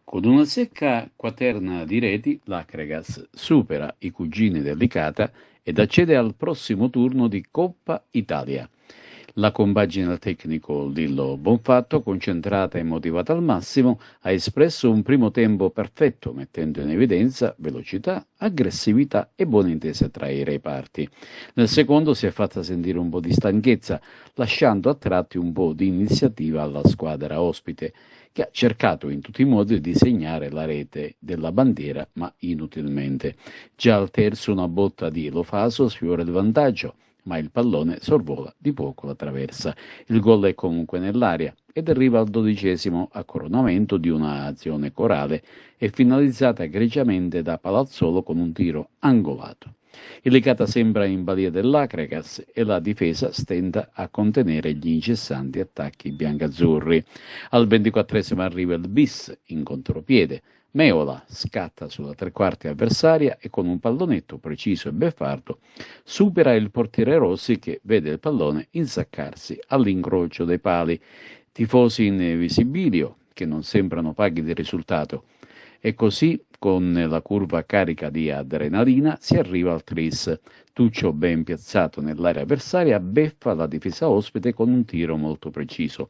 Con una secca quaterna di reti, l'Acregas supera i cugini del Licata ed accede al prossimo turno di Coppa Italia. La compagine al tecnico Lillo Bonfatto, concentrata e motivata al massimo, ha espresso un primo tempo perfetto, mettendo in evidenza velocità, aggressività e buona intesa tra i reparti. Nel secondo si è fatta sentire un po' di stanchezza, lasciando a tratti un po' di iniziativa alla squadra ospite, che ha cercato in tutti i modi di segnare la rete della bandiera, ma inutilmente. Già al terzo una botta di Lofaso sfiora il vantaggio, ma il pallone sorvola di poco la traversa. Il gol è comunque nell'aria ed arriva al 12° a coronamento di un'azione corale e finalizzata egregiamente da Palazzolo con un tiro angolato. Il Licata sembra in balia dell'Acregas e la difesa stenta a contenere gli incessanti attacchi biancazzurri. Al 24° arriva il bis in contropiede. Meola scatta sulla tre quarti avversaria e con un pallonetto preciso e beffardo supera il portiere Rossi che vede il pallone insaccarsi all'incrocio dei pali. Tifosi in visibilio che non sembrano paghi del risultato. E così, con la curva carica di adrenalina, si arriva al tris. Tuccio, ben piazzato nell'area avversaria, beffa la difesa ospite con un tiro molto preciso.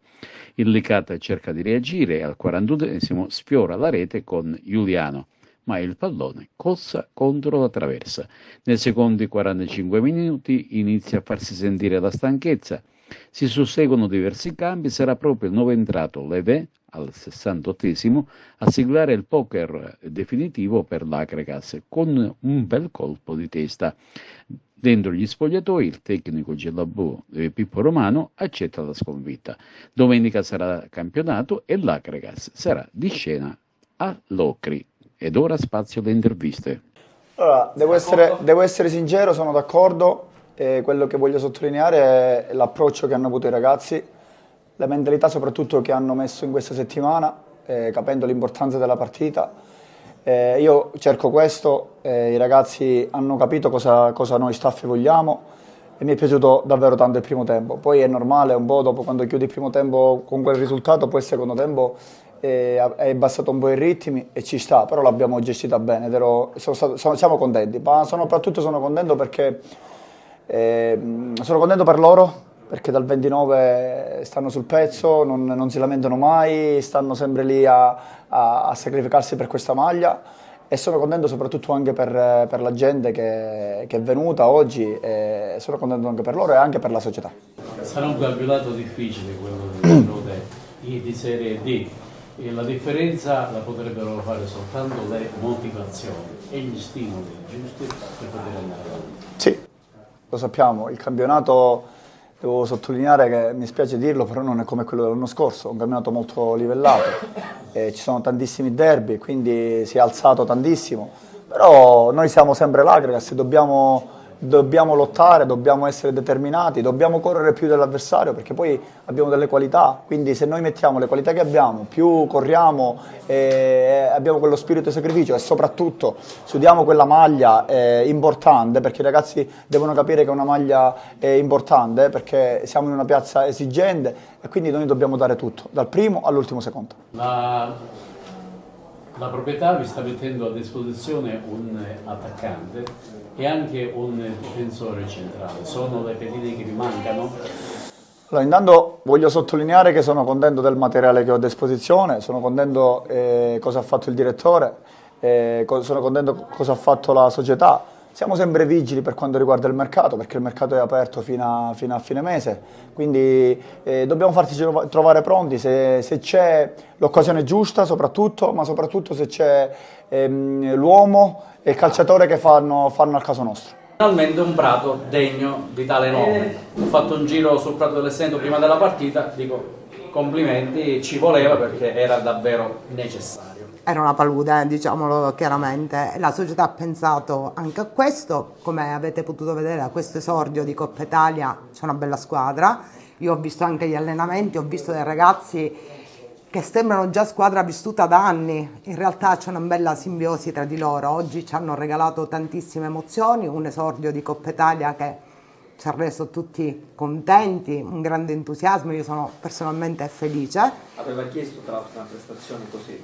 Il Licata cerca di reagire e al 41° sfiora la rete con Giuliano, ma il pallone cossa contro la traversa. Nei secondi 45 minuti inizia a farsi sentire la stanchezza. Si susseguono diversi cambi, sarà proprio il nuovo entrato Levé al 68° a siglare il poker definitivo per l'Acregas con un bel colpo di testa. Dentro gli spogliatoi il tecnico Gelabù Pippo Romano accetta la sconfitta. Domenica sarà campionato e l'Acregas sarà di scena a Locri. Ed ora spazio alle interviste. Allora, devo essere sincero, sono d'accordo. Quello che voglio sottolineare è l'approccio che hanno avuto i ragazzi, la mentalità soprattutto che hanno messo in questa settimana, capendo l'importanza della partita. Io cerco questo, i ragazzi hanno capito cosa noi staff vogliamo e mi è piaciuto davvero tanto il primo tempo. Poi è normale, un po' dopo quando chiudi il primo tempo con quel risultato, poi il secondo tempo è abbassato un po' i ritmi e ci sta, però l'abbiamo gestita bene, siamo contenti, ma soprattutto sono contento perché sono contento per loro, perché dal 29 stanno sul pezzo, non si lamentano mai, stanno sempre lì a sacrificarsi per questa maglia e sono contento soprattutto anche per la gente che è venuta oggi, e sono contento anche per loro e anche per la società. Sarà un campionato difficile quello del Rode di Serie D e la differenza la potrebbero fare soltanto le motivazioni e gli stimoli giusti per poter andare avanti. Sì, lo sappiamo, il campionato, devo sottolineare che mi spiace dirlo, però non è come quello dell'anno scorso, è un campionato molto livellato, ci sono tantissimi derby, quindi si è alzato tantissimo, però noi siamo sempre l'Agregas, dobbiamo lottare, dobbiamo essere determinati, dobbiamo correre più dell'avversario perché poi abbiamo delle qualità, quindi se noi mettiamo le qualità che abbiamo, più corriamo, abbiamo quello spirito di sacrificio e soprattutto sudiamo quella maglia importante, perché i ragazzi devono capire che è una maglia importante perché siamo in una piazza esigente e quindi noi dobbiamo dare tutto, dal primo all'ultimo secondo. La proprietà vi sta mettendo a disposizione un attaccante e anche un difensore centrale. Sono le pedine che vi mancano? Allora, intanto voglio sottolineare che sono contento del materiale che ho a disposizione, sono contento cosa ha fatto il direttore, sono contento cosa ha fatto la società. Siamo sempre vigili per quanto riguarda il mercato, perché il mercato è aperto fino a fine mese, quindi dobbiamo farci trovare pronti se c'è l'occasione giusta soprattutto, ma soprattutto se c'è l'uomo e il calciatore che fanno al caso nostro. Finalmente un prato degno di tale nome. Ho fatto un giro sul prato dell'Essento prima della partita, dico complimenti, ci voleva perché era davvero necessario. Era una palude, diciamolo chiaramente. La società ha pensato anche a questo, come avete potuto vedere da questo esordio di Coppa Italia c'è una bella squadra. Io ho visto anche gli allenamenti, ho visto dei ragazzi che sembrano già squadra vissuta da anni, in realtà c'è una bella simbiosi tra di loro. Oggi ci hanno regalato tantissime emozioni, un esordio di Coppa Italia che ci ha reso tutti contenti, un grande entusiasmo, io sono personalmente felice. Aveva chiesto tra l'altro una prestazione così.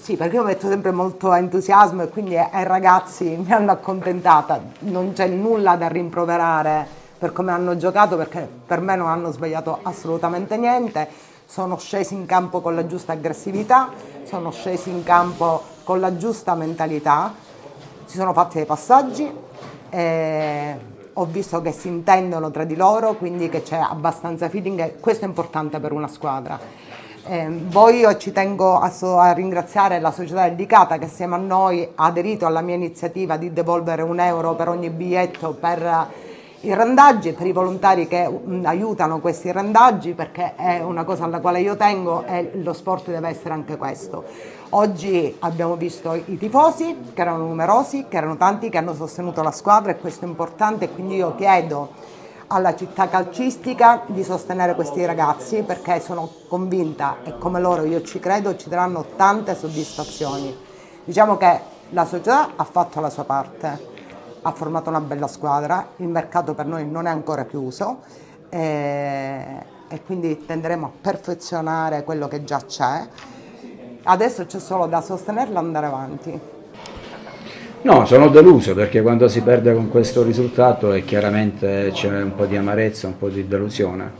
Sì, perché io metto sempre molto entusiasmo e quindi ai ragazzi mi hanno accontentata, non c'è nulla da rimproverare per come hanno giocato perché per me non hanno sbagliato assolutamente niente, sono scesi in campo con la giusta aggressività, sono scesi in campo con la giusta mentalità, si sono fatti dei passaggi, ho visto che si intendono tra di loro, quindi che c'è abbastanza feeling e questo è importante per una squadra. Poi io ci tengo a ringraziare la società dedicata che assieme a noi ha aderito alla mia iniziativa di devolvere €1 per ogni biglietto per i randaggi, per i volontari che aiutano questi randaggi, perché è una cosa alla quale io tengo e lo sport deve essere anche questo. Oggi abbiamo visto i tifosi che erano numerosi, che erano tanti, che hanno sostenuto la squadra e questo è importante, quindi io chiedo alla città calcistica di sostenere questi ragazzi perché sono convinta e come loro io ci credo ci daranno tante soddisfazioni. Diciamo che la società ha fatto la sua parte, ha formato una bella squadra, il mercato per noi non è ancora chiuso e quindi tenderemo a perfezionare quello che già c'è. Adesso c'è solo da sostenerla e andare avanti. No, sono deluso perché quando si perde con questo risultato e chiaramente c'è un po' di amarezza, un po' di delusione.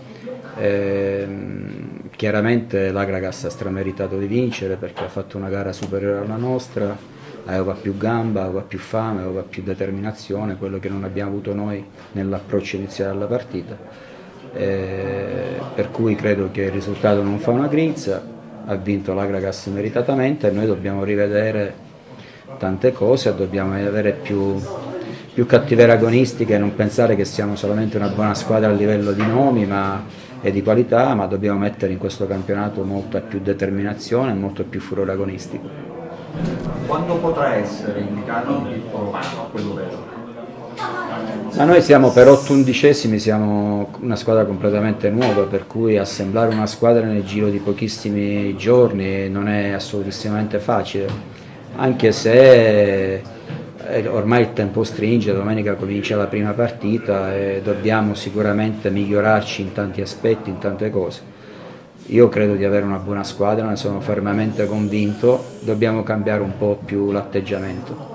Chiaramente l'Agragas ha strameritato di vincere perché ha fatto una gara superiore alla nostra, aveva più gamba, aveva più fame, aveva più determinazione, quello che non abbiamo avuto noi nell'approccio iniziale alla partita. Per cui credo che il risultato non fa una grinza, ha vinto l'Agragas meritatamente e noi dobbiamo rivedere tante cose, dobbiamo avere più cattiverie agonistiche, non pensare che siamo solamente una buona squadra a livello di nomi e di qualità, ma dobbiamo mettere in questo campionato molta più determinazione e molto più furore agonistico. Quando potrà essere indicato il gruppo quello vero? Ma noi siamo per 8/11, siamo una squadra completamente nuova, per cui assemblare una squadra nel giro di pochissimi giorni non è assolutissimamente facile. Anche se ormai il tempo stringe, domenica comincia la prima partita e dobbiamo sicuramente migliorarci in tanti aspetti, in tante cose. Io credo di avere una buona squadra, ne sono fermamente convinto, dobbiamo cambiare un po' più l'atteggiamento.